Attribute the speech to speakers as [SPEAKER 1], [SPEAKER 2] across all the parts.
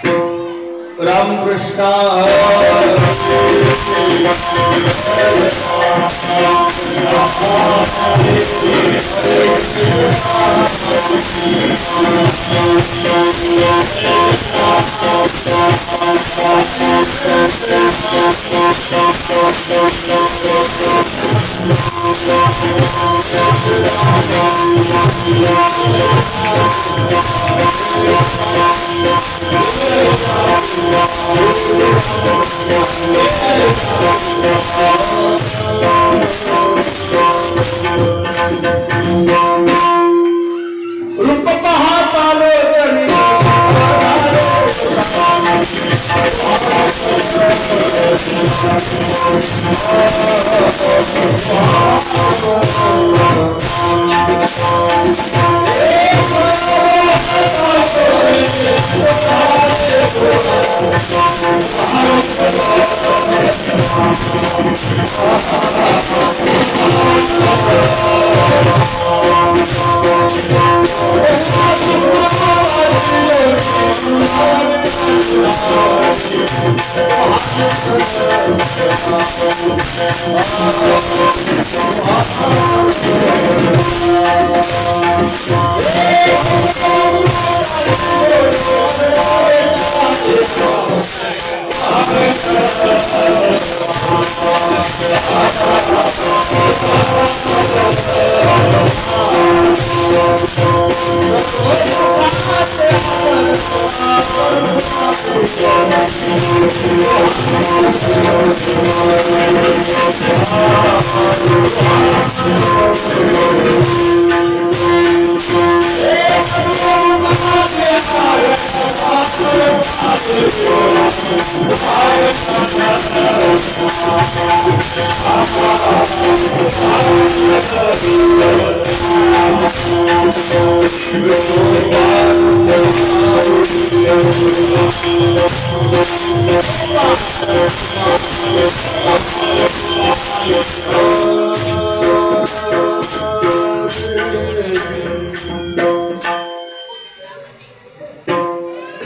[SPEAKER 1] राम कृष्ण रूप पाहता लोचनी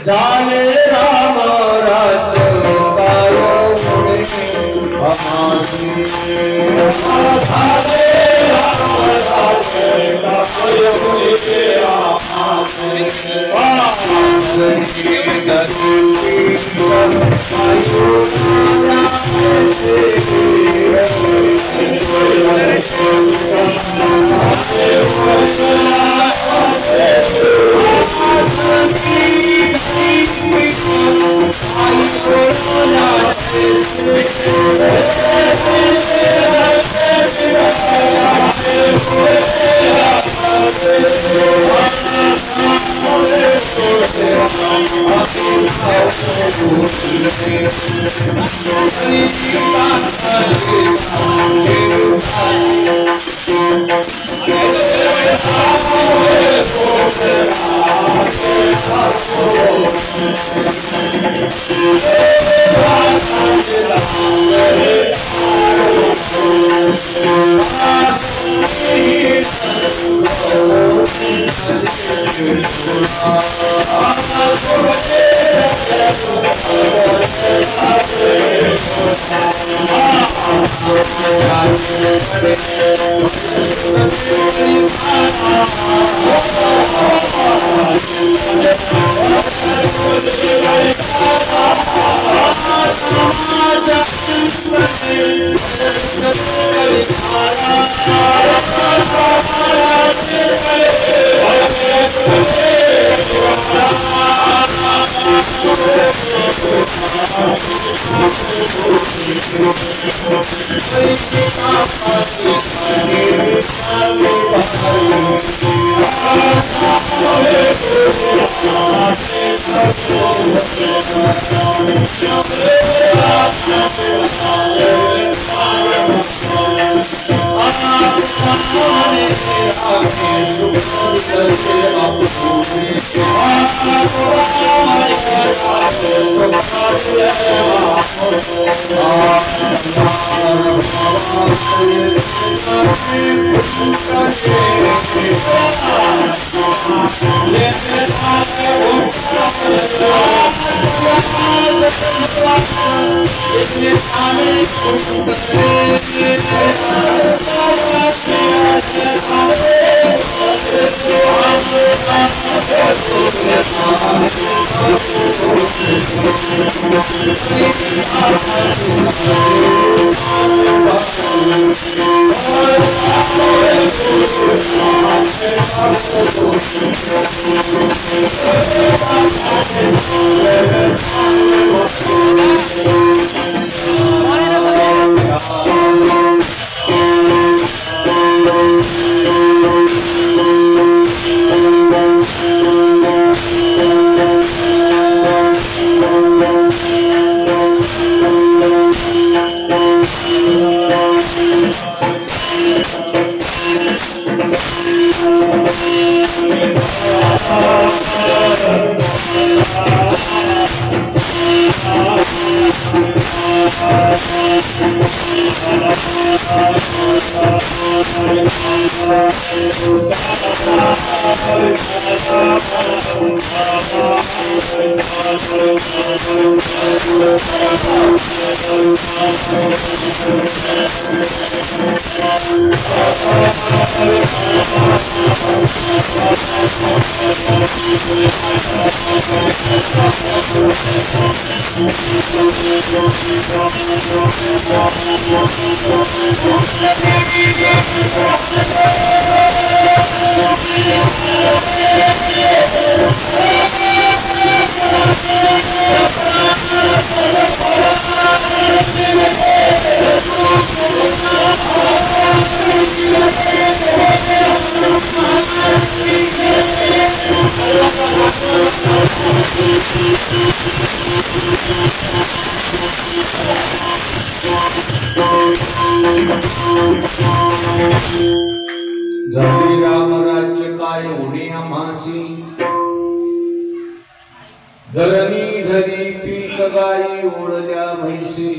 [SPEAKER 1] जाने राम राज्य कायो मुनि अमासी जाने राम राज्य कायो मुनि अमासी झाले राम राज्य काय होणे आम्हासी धरणी धरी पीक गाई ओढल्या म्हैसी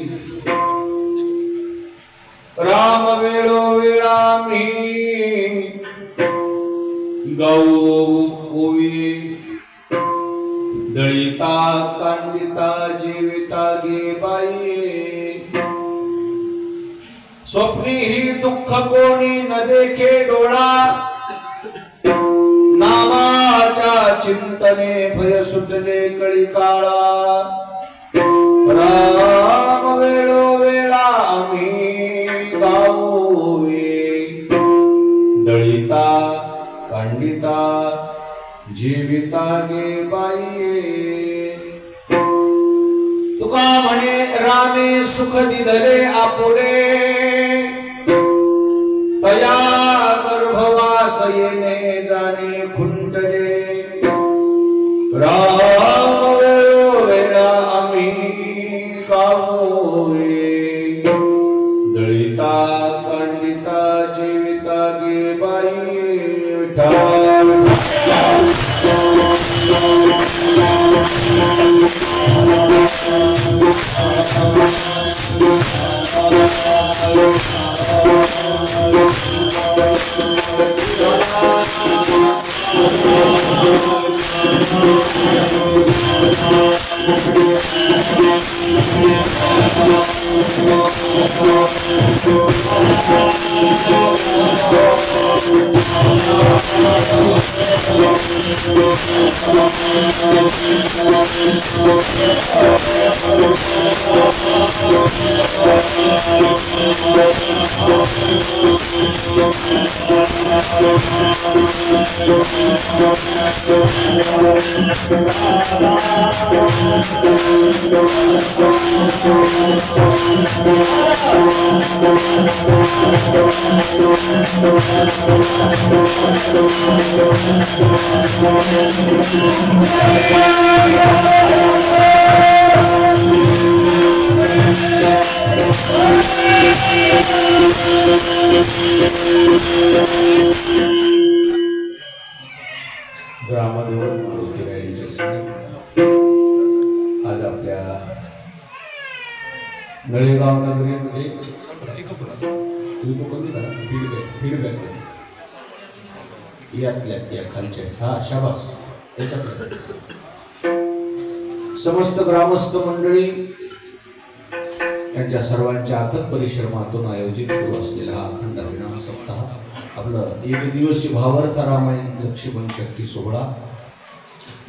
[SPEAKER 1] राम वेळो वेळा मी गाऊ ओवी दळिता कांडिता जीविता गे बाई स्वप्नी ही दुःख कोणी न देखे डोळा नामाच्या चिंतने भय सुटले कळी काळा राम वेळो वेळा आम्ही गाऊवे दळिता कांडिता जीविता गे बाई तुका म्हणे रामे सुख दिधले आपुले तया गर्भवास येणे जाणे खुंटले राम वेळो वेळा आम्ही गावोवे दळिता कांडिता जीविता गे बाई विठ्ठल ग्रामदेव मारुतीरायांच्या आज आपल्या नळेगाव नगरीमध्ये फीडबॅक यातल्या त्या खालच्या हा शाबास समस्त ग्रामस्थ मंडळी यांच्या सर्वांच्या अथक परिश्रमातून आयोजित सुरू असलेला हा अखंड हरिनाम सप्ताह, आपलं एक दिवसीय भावार्थ रामायण लक्ष्मण शक्ती सोहळा,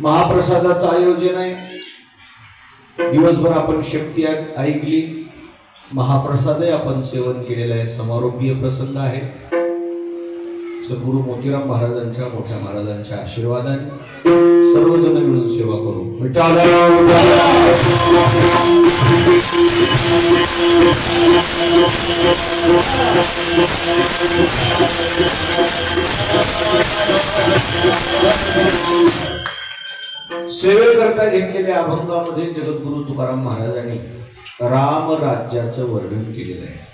[SPEAKER 1] महाप्रसादाचं आयोजन आहे। दिवसभर आपण शक्ती ऐकली, महाप्रसादही आपण सेवन केलेला आहे। समारोपीय प्रसंग आहे। सद्गुरु मोतीराम महाराजांच्या मोठ्या महाराजांच्या आशीर्वादाने सर्वजण मिळून सेवा करू। सेवेकरता घेतलेल्या अभंगामध्ये जगद्गुरु तुकाराम महाराजांनी राम राज्याचं वर्णन केलेलं आहे।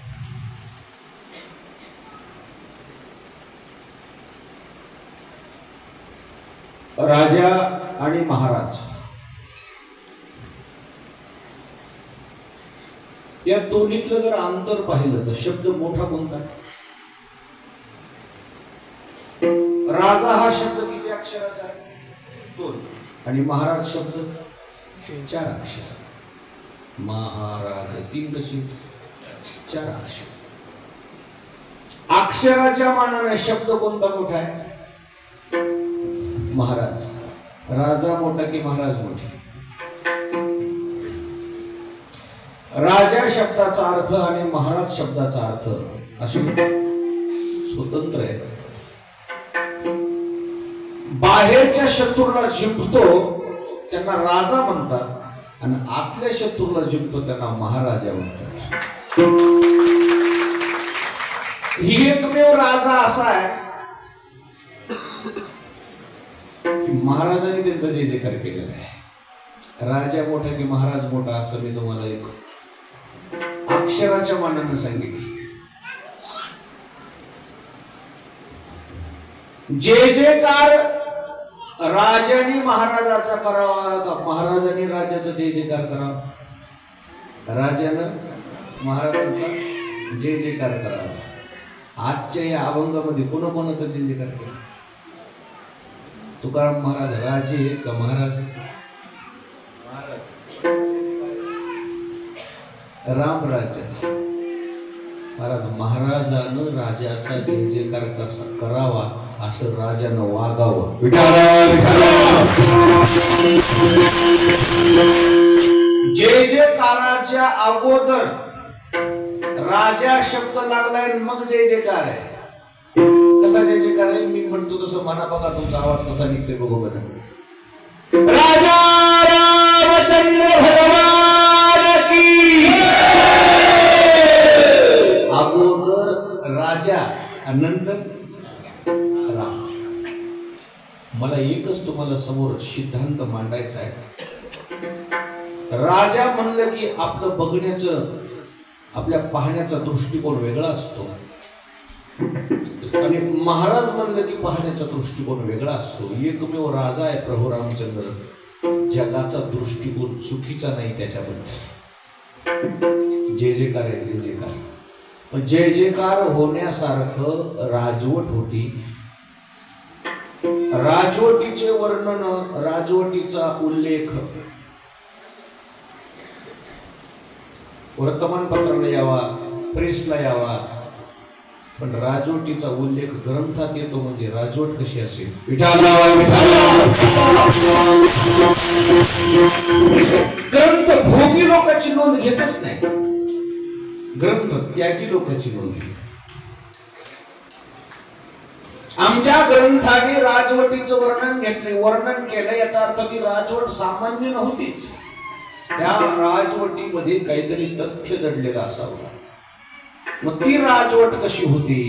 [SPEAKER 1] राजा आणि महाराज या दोन्हीतलं जर अंतर पाहिलं तर शब्द मोठा कोणता? राजा हा शब्द किती अक्षराचा आहे? 2. आणि महाराज शब्द 4 अक्षर। महाराज 3 कशी 4 अक्षर। अक्षराच्या मानाने शब्द कोणता मोठा आहे? महाराज। राजा मोठा की महाराज मोठे? राजा शब्दाचा अर्थ आणि महाराज शब्दाचा अर्थ असे स्वतंत्र आहे। बाहेरच्या शत्रूला जिंकतो त्यांना राजा म्हणतात आणि आतल्या शत्रूला जिंकतो त्यांना महाराजा म्हणतात। ही एकमेव राजा असा आहे महाराजांनी त्यांचा जय जयकार केलेला आहे। राजा मोठा की महाराज मोठा असं मी तुम्हाला एक अक्षराच्या मानाने सांगितलं। जय जयकार राजाने महाराजाचा करावा, महाराजांनी राजाचा जय जयकार करावा, राजानं महाराजांचा जय जयकार करावा। आजच्या या अभंगामध्ये कोणाकोणाचा जय जयकार केला? तुकाराम महाराज राजे का महाराज? राम राज्य महाराज। महाराजानं राजाचा जय जयकार करावा असं राजानं वागावं। जय जयकाराच्या अगोदर राजा शब्द लागलाय मग जय जयकार आहे। कसा जय जयकार आहे? मी म्हणतो तसं म्हणा बघा, तुमचा आवाज कसा निघतोय बघू बघा। राजा रामचंद्र भगवान की। अगोदर राजा आणि नंतर राम। मला एकच तुम्हाला समोर सिद्धांत मांडायचा आहे। राजा म्हणलं की आपलं बघण्याचं, आपल्या पाहण्याचा दृष्टिकोन वेगळा असतो आणि महाराज म्हणलं की पाहण्याचा दृष्टिकोन वेगळा असतो। एकमेव राजा आहे प्रभू रामचंद्र, जगाचा दृष्टिकोन चुकीचा नाही त्याच्याबद्दल। जय जयकार आहे, जय जयकार। जय जयकार होण्यासारखं राजवट होती। राजवटीचे वर्णन, राजवटीचा उल्लेख वर्तमानपत्राला यावा, प्रेसला यावा, पण राजवटीचा उल्लेख ग्रंथात येतो म्हणजे राजवट कशी असेल? ग्रंथ भोगी लोकांची नोंद घेतच नाही, ग्रंथ त्यागी लोकांची नोंद घेत। आमच्या ग्रंथाने राजवटीचं वर्णन घेतले, वर्णन केलं, याचा अर्थ ती राजवट सामान्य नव्हतीच। त्या राजवटीमध्ये काहीतरी तथ्य दडलेलं असावं। मग ती राजवट कशी होती?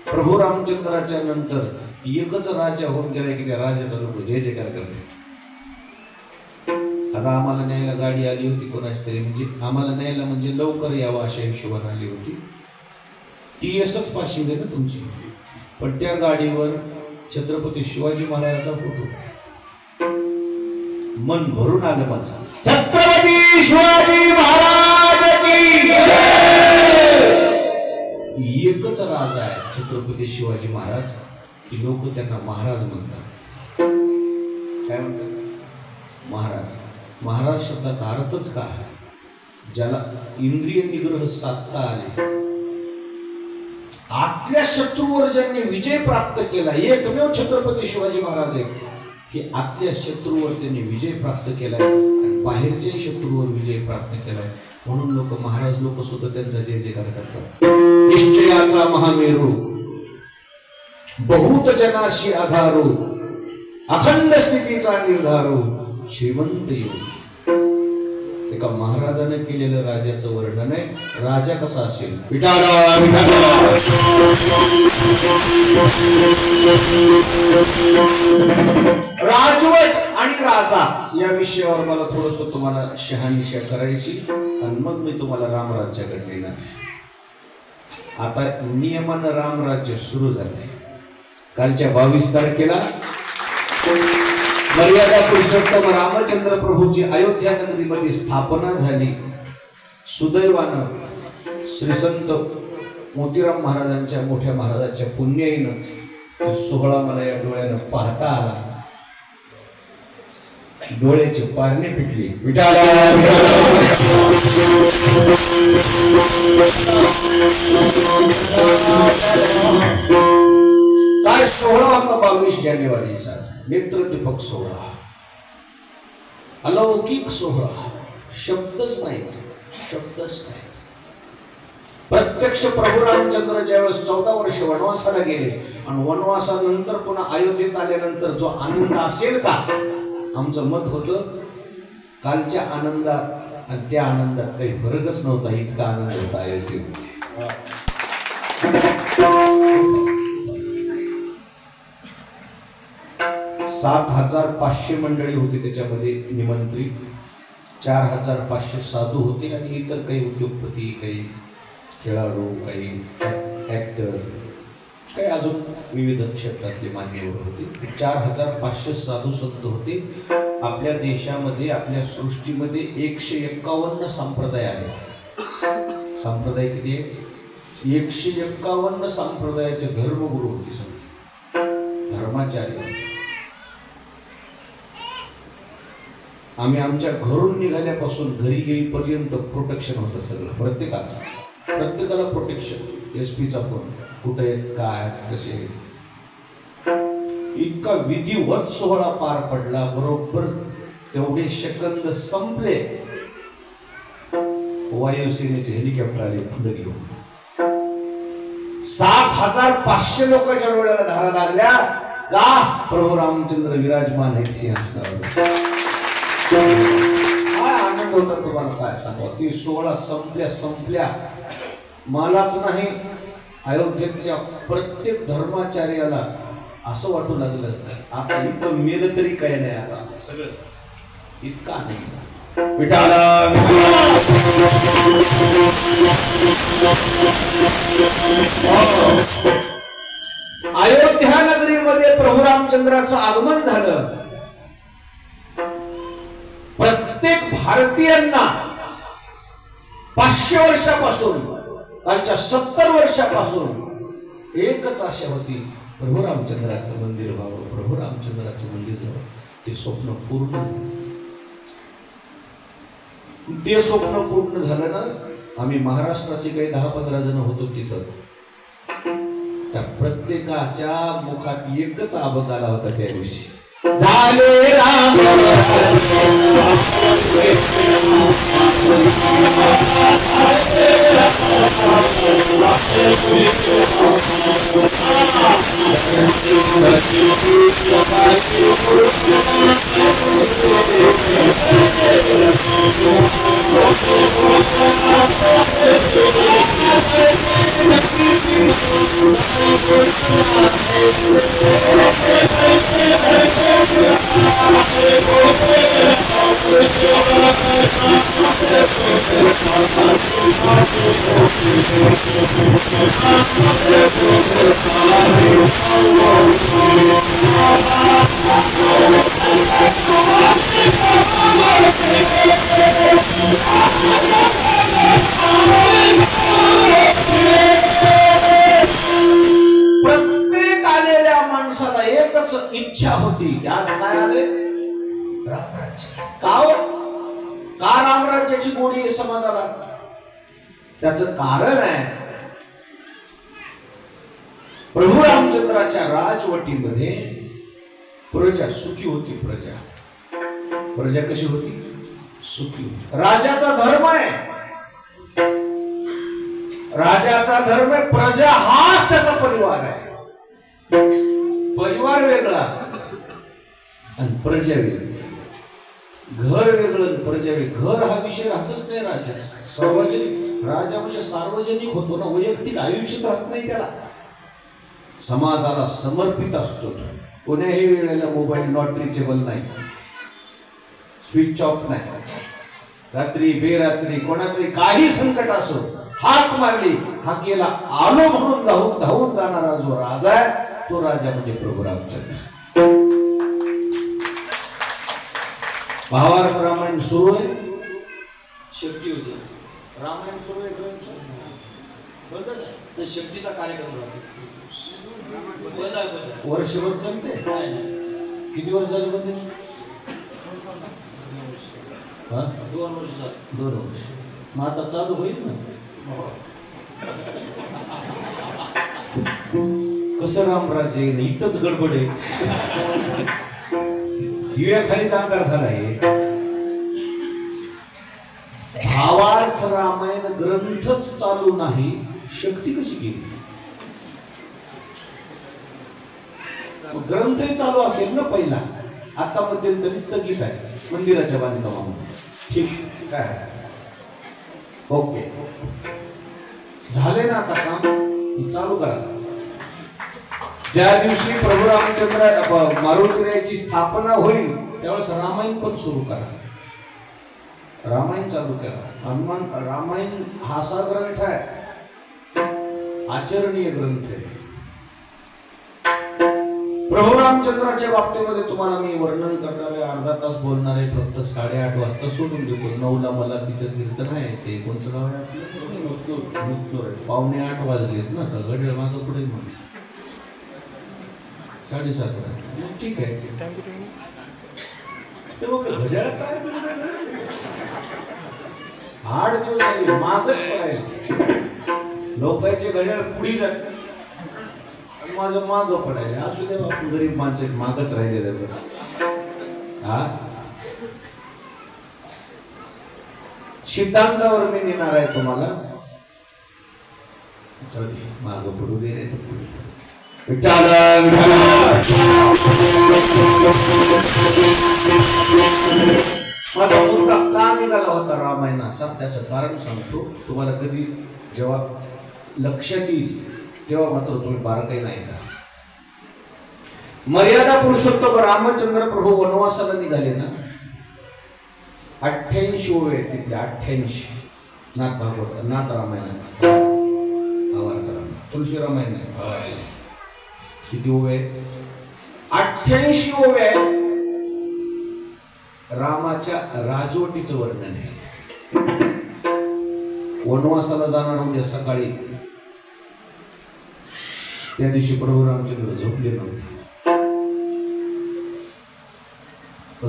[SPEAKER 1] प्रभू रामचंद्राच्या नंतर एकच राजा होऊन गेला की त्या राजाचा लोक जय जयकार करते। आता आम्हाला न्यायला गाडी आली होती कोणाची तरी, म्हणजे आम्हाला न्यायला म्हणजे लवकर यावं अशा हिशोबाने आली होती। TSच पाशिंग आहे ना तुमची, पण त्या गाडीवर छत्रपती शिवाजी महाराजांचा फोटो। मन भरून आलं माझं। छत्रपती शिवाजी महाराज की एकच राजा आहे छत्रपती शिवाजी महाराज, की लोक त्यांना महाराज म्हणतात। काय म्हणतात? महाराज. महाराज शब्दाचा अर्थच काय? ज्याला इंद्रिय निग्रह साधता आले, आतल्या शत्रूवर ज्यांनी विजय प्राप्त केला, एकमेव छत्रपती शिवाजी महाराज आहेत की आतल्या शत्रूवर त्यांनी विजय प्राप्त केलाय आणि बाहेरच्या शत्रूवर विजय प्राप्त केलाय. म्हणून महाराज लोक सुद्धा त्यांचा जय जयकार करतात. निश्चयाचा महामेरू, बहुत जनाशी आधारो, अखंड स्थितीचा निर्धारो, श्रीमंत योग. एका महाराजाने केलेलं राजाचं वर्णन आहे. राजा कसा असेल? विठाला विठाला. राजवट आणि राजा या विषयावर मला थोडस तुम्हाला शहानिशा करायची आणि मग मी तुम्हाला रामराज्याकडे नेणार. आता नियमानं रामराज्य सुरू झाले. कालच्या 22 तारखेला मर्यादा पुरुषोत्तम रामचंद्र प्रभूची अयोध्या नगरीमध्ये स्थापना झाली. सुदैवानं श्री संत मोतीराम महाराजांच्या मोठ्या महाराजांच्या पुण्याईनं तो सोहळा मला या डोळ्यानं पाहता आला. डोळ्याची पारणे पिटली. काय सोहळा होता 22 जानेवारीचा. नेत्रदीपक सोहळा, अलौकिक सोहळा. शब्दच नाही, शब्दच नाही. प्रत्यक्ष प्रभू रामचंद्र ज्यावेळेस 14 वर्ष वनवासाला गेले आणि वनवासानंतर पुन्हा अयोध्येत आल्यानंतर जो आनंद असेल का, आमचं मत होतं कालच्या आनंदात आणि त्या आनंदात काही फरकच नव्हता. इतका आनंद होता अयोध्येत. 7,500 मंडळी होती त्याच्यामध्ये निमंत्रित. 4,500 साधू होते आणि इतर काही उद्योगपती, काही खेळाडू, काही ऍक्टर, काही अजून विविध क्षेत्रातले मान्यवर होते. 4,500 साधू संत होते. आपल्या देशामध्ये, आपल्या सृष्टीमध्ये 151 संप्रदाय आहेत. संप्रदाय किती आहे? 151 संप्रदायाचे धर्मगुरू होते, धर्माचार्य. आम्ही आमच्या घरून निघाल्यापासून घरी येईपर्यंत प्रोटेक्शन होतं सगळं. प्रत्येकाला प्रोटेक्शन. एसपीचा फोन, कुठे काय कसे. इतका विधिवत सोहळा पार पडला. बरोबर तेवढे सेकंद संपले, वायुसेनेचे हेलिकॉप्टर आले पुढे घेऊन. 7,500 लोकांच्या डोळ्याला धारा लागल्या का? प्रभू रामचंद्र विराजमान आहेत सिंहासनावर. काय आनंद होता तुम्हाला काय सांगा. ती सोहळा संपल्या मलाच नाही, अयोध्येतल्या प्रत्येक धर्माचार्याला असं वाटू लागलं आता इथं मेलं तरी काय नाही, आता सगळं इतका नाही. विठाला अयोध्या नगरीमध्ये प्रभू रामचंद्राचं आगमन झालं. प्रत्येक भारतीयांना 500 वर्षापासून, कालच्या 70 वर्षापासून एकच आशा होती, प्रभू रामचंद्राचं मंदिर व्हावं, प्रभू रामचंद्राचं मंदिर व्हावं. ते स्वप्न पूर्ण, ते स्वप्न पूर्ण झालं ना. आम्ही महाराष्ट्राचे काही 10-15 जण होतो तिथं. त्या प्रत्येकाच्या मुखात एकच आवाज आला होता त्या दिवशी, झाले राम. प्रत्येक आलेल्या माणसाला एकच इच्छा होती, आज काय आले? रामराज्य. राजाची गोडी आहे समाजाला? त्याचं कारण आहे प्रभू रामचंद्राच्या राजवटीमध्ये प्रजा सुखी होती. प्रजा कशी होती? सुखी होती. राजाचा धर्म आहे, राजाचा धर्म आहे, प्रजा हाच त्याचा परिवार आहे. परिवार वेगळा आणि प्रजा वेगळी, घर वेगळं आणि प्रजा वेगळी. घर हा विषय राहतच नाही राजाचा. सार्वजनिक राजा म्हणजे सार्वजनिक होतो ना, वैयक्तिक आयुष्यात राहत नाही. त्याला समाजाला समर्पित असतो. कोण्याही वेळेला मोबाईल नॉट रिचेबल नाही, स्विच ऑफ नाही. रात्री बेरात्री कोणाचे काही संकट असो, हाक मारली, हाकेला आलो म्हणून धावून जाणारा जो राजा आहे, तो राजा म्हणजे प्रभू रामचंद्र. महाभारत रामायण सुरू आहे, शक्ती होती. रामायण सुरू आहे, शक्तीचा कार्यक्रम वर्षभर चालते. किती वर्ष झाले म्हणजे? 2 वर्ष. 2 वर्ष. मग आता चालू होईल ना. कसं रामराज्य इथंच गडबड आहे. दिव्याखालीच अंधार झाला आहे. भावार्थ रामायण ग्रंथच चालू नाही, शक्ती कशी गेली? ग्रंथही चालू असेल ना पहिला. आता मध्यंतरी स्थगित आहे मंदिराच्या बांधकामामध्ये. ठीक काय? ओके, झाले ना आता काम, चालू करा. ज्या दिवशी प्रभू रामचंद्र मारुतीची स्थापना होईल त्यावेळेस रामायण पण सुरू करा. रामायण चालू करा. रामायण हा असा ग्रंथ आहे, आचरणीय ग्रंथ आहे. प्रभू रामचंद्राच्या बाबतीमध्ये तुम्हाला मी वर्णन करणार आहे, अर्धा तास बोलणार आहे. फक्त 8:30 वाजता सोडून देतो. 9ला मला तिथं कीर्तन आहे. ते कोणचं गाव आहे आपलं? 7:45 वाजलेत ना, घड्याळ माझं पुढे मग 7:30. ठीक आहे, घड्याळ काय 8 दिवस झाले मागच पडायला. लोकांचे घड्याळ पुढे जाते, माझं माग पडायला. असू दे, आपण गरीब माणसं मागच राहिलेले. हा सिद्धांतावर मी नेणार आहे तुम्हाला. माग पडू दे नाही तर पुढे. माझा मुलगा का निघाला होता रामायणाचा त्याचं कारण सांगतो तुम्हाला. कधी जेव्हा लक्षात येईल तेव्हा मात्र तुम्ही बारकाई नाही का. मर्यादा पुरुषोत्तम रामचंद्र प्रभू वनवासाला निघाले ना, 88 ओवे तिथले. 88 नाथ भागवत, नाथ रामायण, तुळशी रामायण. किती ओवे? 88 ओवे रामाच्या राजवटीचं वर्णन आहे. वनवासाला जाणार म्हणजे सकाळी, त्या दिवशी प्रभू रामचंद्र झोपले नव्हते.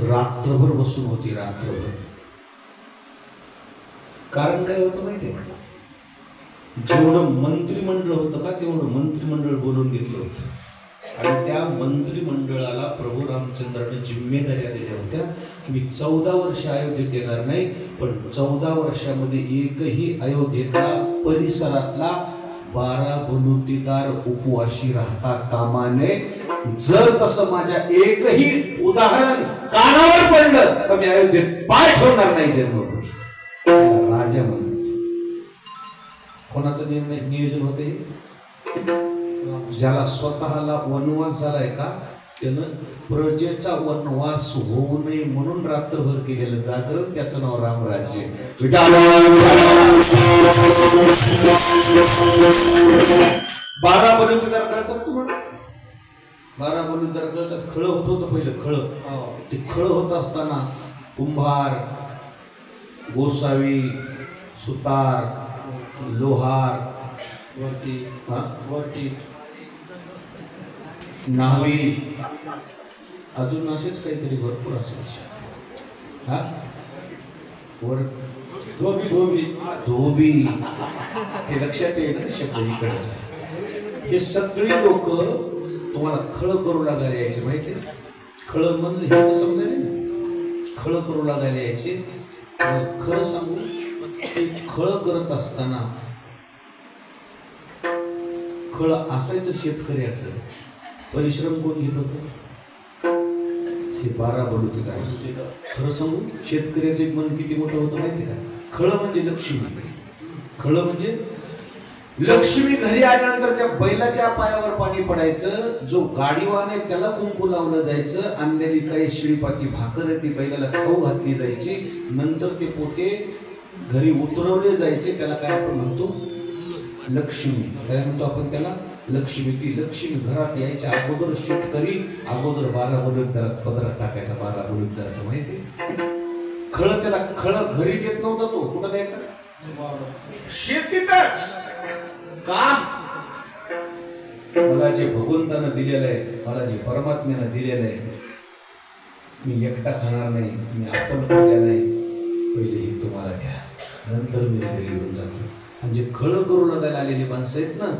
[SPEAKER 1] रात्रभर बसून होती, रात्रभर. कारण काय होतं माहितीये का? जेवढं मंत्रिमंडळ होतं का तेवढं मंत्रिमंडळ बोलून घेतलं होतं. आणि त्या मंत्रिमंडळाला प्रभू रामचंद्राने जिम्मेदाऱ्या दिल्या होत्या की मी 14 वर्ष अयोध्येत येणार नाही, पण 14 वर्षामध्ये एकही अयोध्येतला परिसरातला 12 बलुतेदार उपवाशी राहता कामा नये. जर तसं माझ्या एकही उदाहरण कानावर पडलं तर मी अयोध्येत पाय ठेवणार नाही. जन्मभर राजा म्हणून कोणाचं नियोजन होते? ज्याला स्वतःला वनवास झालाय का त्यानं प्रजेचा वनवास होऊ नये म्हणून रात्रभर केलेलं जागरण, त्याचं नाव रामराज्य. 12 बलुतेदार कळतात तुम्हाला? 12 बलुतेदार कळतात. खळ होत होतं पहिलं. खळ, ते खळ होत असताना कुंभार, गोसावी, सुतार, लोहार, वरती नावी, अजून असेच काहीतरी भरपूर असायचे. हा वर धोबी धोबी धोबी हे लक्षात येईल ना शब्द इकडे. हे सगळी लोक तुम्हाला खळ करू लागायला यायचे माहिती आहे. खळ म्हणजे समजेल ना, खळ करू लागायला यायचे. खरं सांगू ते खळ करत असताना खळ असायचं शेतकऱ्याचं, परिश्रम कोण घेत होतं? हे 12 बलुते काय. खरं सांगू शेतकऱ्याचं एक मन किती मोठं होतं माहिती का? खळ म्हणजे लक्ष्मी. खळ म्हणजे लक्ष्मी घरी आल्यानंतर त्या बैलाच्या पायावर पाणी पडायचं. जो गाडीवान आहे त्याला कुंकू लावलं जायचं. आणलेली काही शिळीपाती भाकर ती बैलाला खाऊ घातली जायची. नंतर ते पोते घरी उतरवले जायचे. त्याला काय आपण म्हणतो? लक्ष्मी. काय म्हणतो आपण त्याला? लक्ष्मी. ती लक्ष्मी घरात यायच्या अगोदर शेतकरी अगोदर 12 बलुतेदारात पदरात टाकायचा. 12 बलुतेदाराचं माहिती. खळ त्याला खळ घरी देत नव्हता. तो कुठं द्यायचा? शेतीतच. का? मला जे भगवंतानं दिलेलं आहे, मला जे परमात्म्यानं दिलेलं आहे, मी एकटा खाणार नाही, मी आपण खाल्ल्या नाही. पहिले हे तुम्हाला घ्या, नंतर मी घरी घेऊन जातो. आणि जे खळ करू लागायला आलेली माणसं आहेत ना,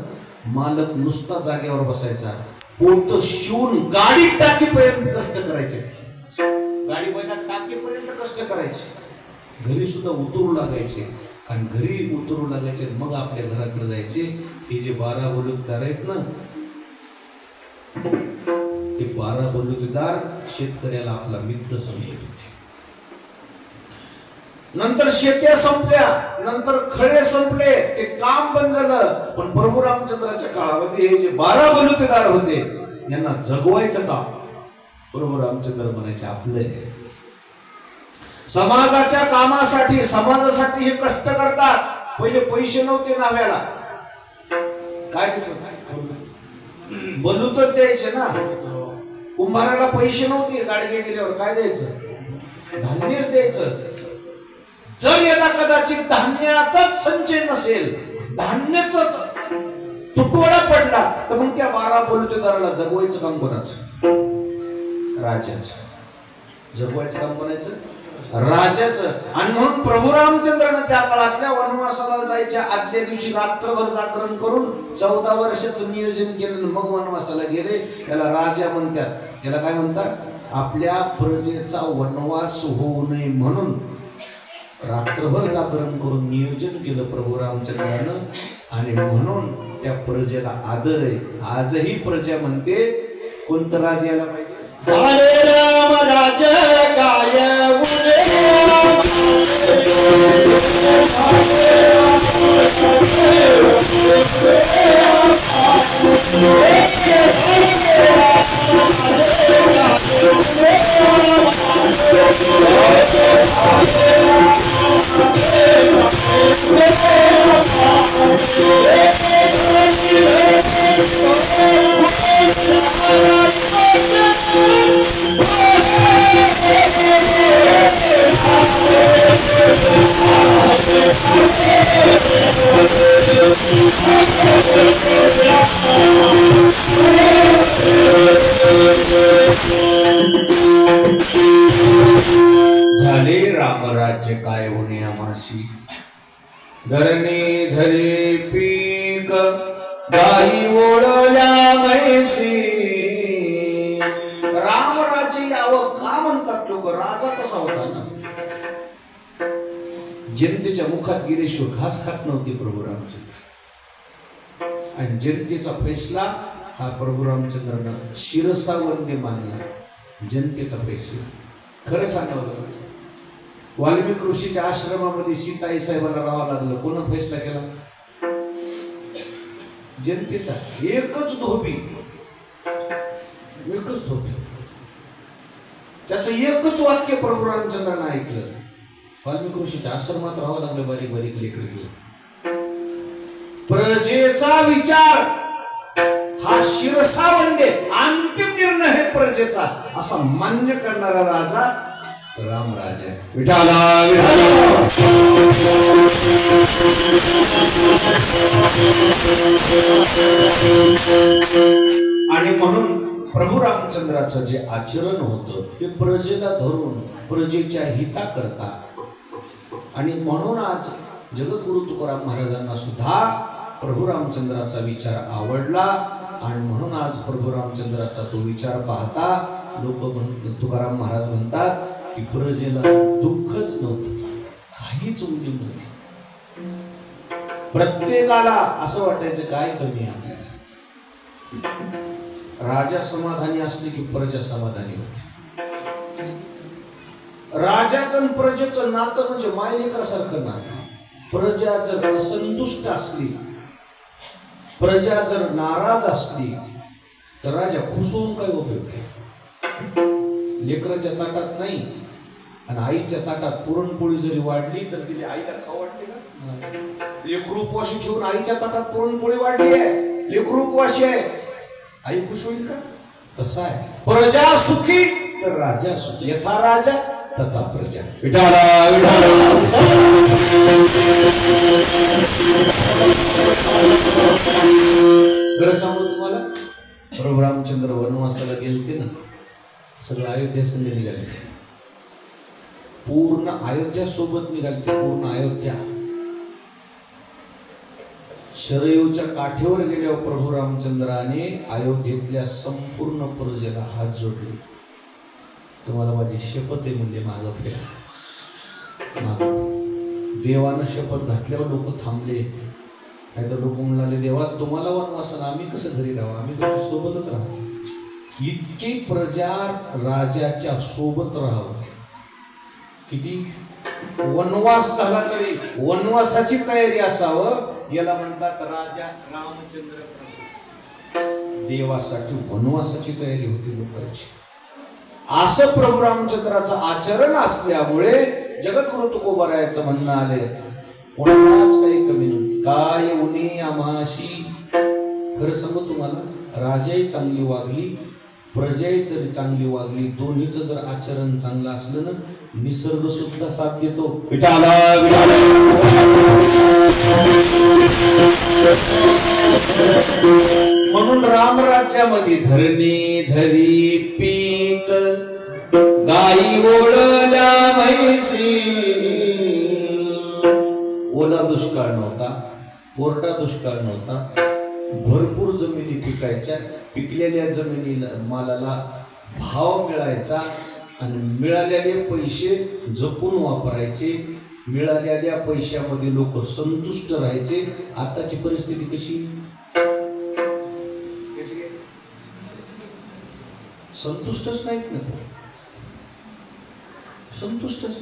[SPEAKER 1] मालक नुसता जागेवर बसायचा, पोत शिवून गाडी टाकीपर्यंत कष्ट करायचे. गाडी बैलात टाकीपर्यंत कष्ट करायचे. घरी सुद्धा उतरू लागायचे. आणि घरी उतरू लागायचे. मग आपल्या घराकडे जायचे. हे जे 12 बलुतेदार आहेत ना, ते 12 बलुतेदार शेतकऱ्याला आपला मित्र समजत होते. नंतर शेत्या संपल्या, नंतर खळे संपले, ते काम बंद झालं. पण प्रभू रामचंद्राच्या काळामध्ये हे जे 12 बलुतेदार होते यांना जगवायचं काम प्रभू रामचंद्र म्हणायचे आपलं. समाजाच्या कामासाठी, समाजासाठी हे कष्ट करतात. पहिले पैसे नव्हते नाव्याला, काय बलूतच द्यायचे ना. कुंभाराला पैसे नव्हते. गाडगे गेल्यावर काय द्यायचं? धान्यच द्यायचं. जर याला कदाचित धान्याचाच संचय नसेल, धान्यच तुटवडा पडला, तर मग त्या 12 बलुतेदाराला जगवायचं काम कोणाचं? राजाचं. जगवायचं काम कोणाचं? राजाचं. आणि म्हणून प्रभू रामचंद्रानं त्या काळातल्या वनवासाला जायच्या आदल्या दिवशी रात्रभर जागरण करून 14 वर्षाचं नियोजन केलं. मग वनवासाला गेले. त्याला राजा म्हणतात. त्याला काय म्हणतात? आपल्या प्रजेचा वनवास होऊ नये म्हणून रात्रभर जागरण करून नियोजन केलं प्रभू रामचंद्रानं. आणि म्हणून त्या प्रजेला आदर आहे. आजही प्रजा म्हणते कोणतं राज यायला पाहिजे? राम राज काय झाले रामराज्य काय होणे आमासी. धरणी धरे पीक गाई ओढल्या म्हैसी. रामराज्य यावं का म्हणतात लोक? राजा कसा होता ना, जनतेच्या मुखात गेल्याशिवाय घास खात नव्हते प्रभू रामचंद्र. आणि जनतेचा फैसला हा प्रभू रामचंद्रानं शिरसा वंदे मानला. जनतेचा फैसला. खरं सांगावं, वाल्मिक ऋषीच्या आश्रमामध्ये सीताई साहेबांना राहावं लागलं. कोण फैसला केला? जनतेचा. एकच धोबी, एकच धोबी, त्याचं एकच वाक्य प्रभू रामचंद्रानं ऐकलं. वाल्मिक ऋषीच्या आश्रमात राहावं लागलं. बारीक बारीक लेकरं. प्रजेचा विचार हा शिरसावंदे, अंतिम निर्णय हे प्रजेचा, असा मान्य करणारा राजा रामराजा. विठाला विठाला. आणि म्हणून प्रभू रामचंद्राचं जे आचरण होतं ते प्रजेला धरून, प्रजेच्या हिता करता आणि म्हणून आज जगद्गुरु तुकाराम महाराजांना सुद्धा प्रभू रामचंद्राचा विचार आवडला आणि म्हणून आज प्रभू रामचंद्राचा तो विचार पाहता तुकाराम महाराज म्हणतात की प्रजेला दुःखच नव्हतं, काहीच उणीव नव्हती. प्रत्येकाला असं वाटायचं काय कमी आहे. राजा समाधानी असले की प्रजा समाधानी होती. राजाचं आणि प्रजेचं नातं म्हणजे मायलेकरासारखं नातं. प्रजा जर असंतुष्ट असली, प्रजा जर नाराज असली तर राजा खुश होऊन काय उपयोग आहे. लेकराच्या ताटात नाही आणि आईच्या ताटात पुरणपोळी जरी वाढली तर तिला आईला खाऊ वाटते का. लेकरू उपवाशी ठेवून आईच्या ताटात पुरणपोळी वाढली आहे, लेकरू उपवाशी आहे, आई खुश होईल का. तसा आहे प्रजा सुखी तर राजा सुखी. यथा राजा तथा प्रजा. विठाला विठाला. बरं सांगू तुम्हाला, प्रभू रामचंद्र वनवासाला गेलते ना, सगळं अयोध्या संघ निघाले, पूर्ण अयोध्या सोबत निघाले, पूर्ण अयोध्या. शरयूच्या काठीवर गेल्यावर प्रभू रामचंद्राने अयोध्येतल्या संपूर्ण प्रजेला हात जोडले. तुम्हाला माझी शपथ आहे म्हणजे मागं फिरा. देवानं शपथ घातल्यावर लोक थांबले, नाही तर लोक म्हणाले देवा तुम्हाला वनवासन आम्ही कसं घरी राहू, आम्ही तुमच्या सोबतच राहू. इतकी प्रजा राजाच्या सोबत राहावं. किती वनवास झाला तरी वनवासाची तयारी असावं. याला म्हणतात राजा रामचंद्र प्रभू. देवासाठी वनवासाची तयारी होती लोकांची. असं प्रभू रामचंद्राचं आचरण असल्यामुळे जगद्गुरु तुकोबारायाचं म्हणणं आले, कोणालाच काही कमी नव्हती. काय उणी आम्हाशी. खरं सांगू तुम्हाला, राजाही चांगली वागली, प्रजाही जरी चांगली वागली, दोन्हीचं जर आचरण चांगलं असलं ना, निसर्ग सुद्धा साथ देतो. विठाला विठाला. म्हणून रामराज्यामध्ये धरणी धरी पीक, गाई ओळल्या म्हैसी. ओला दुष्काळ नव्हता, कोरडा दुष्काळ नव्हता, भरपूर जमिनी पिकायच्या. पिकलेल्या जमिनीला मालाला भाव मिळायचा आणि मिळालेले पैसे जपून वापरायचे. मिळालेल्या पैशामध्ये लोक संतुष्ट राहायचे. आताची परिस्थिती कशी, संतुष्टच नाहीत ना, संतुष्टच.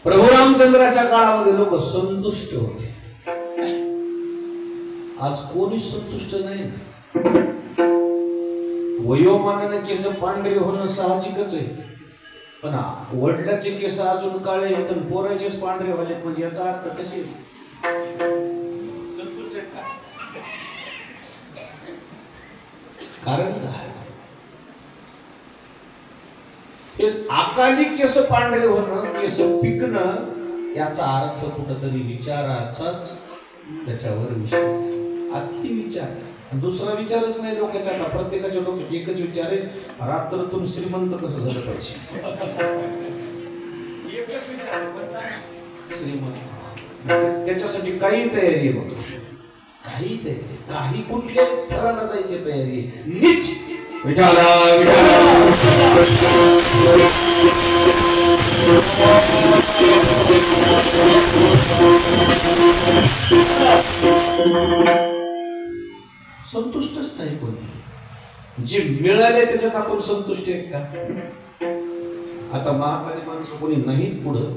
[SPEAKER 1] प्रभू रामचंद्राच्या काळामध्ये लोक संतुष्ट होते. आज कोणीच संतुष्ट नाही. वयोमानाने केस पांढरे होणं साहजिकच आहे, पण वडिलाचे केस अजून काळे आहेत आणि पोराचेच पांढरे व्हायलेत म्हणजे याचा अर्थ कसे संतुष्ट आहेत का. कारण काय, हे अकाली केस पांढरे होणं, केस पिकणं, याचा अर्थ कुठंतरी विचाराचाच त्याच्यावर विषय, अति विचार. दुसरा विचारच नाही लोकांच्या. आता प्रत्येकाच्या डोक्यात एकच विचार आहे, रात्रातून श्रीमंत कसं झालं पाहिजे. एकच विचार, श्रीमंत. त्याच्यासाठी काही तयारी आहे बघ, काही तयारी, काही कुठल्या थराला जायची तयारी. नीच विठाला विठाला. संतुष्टच नाही कोणी. जे मिळाले त्याच्यात आपण संतुष्ट आहेत का. आता म्हातारी माणसं कोणी नाहीत पुढं,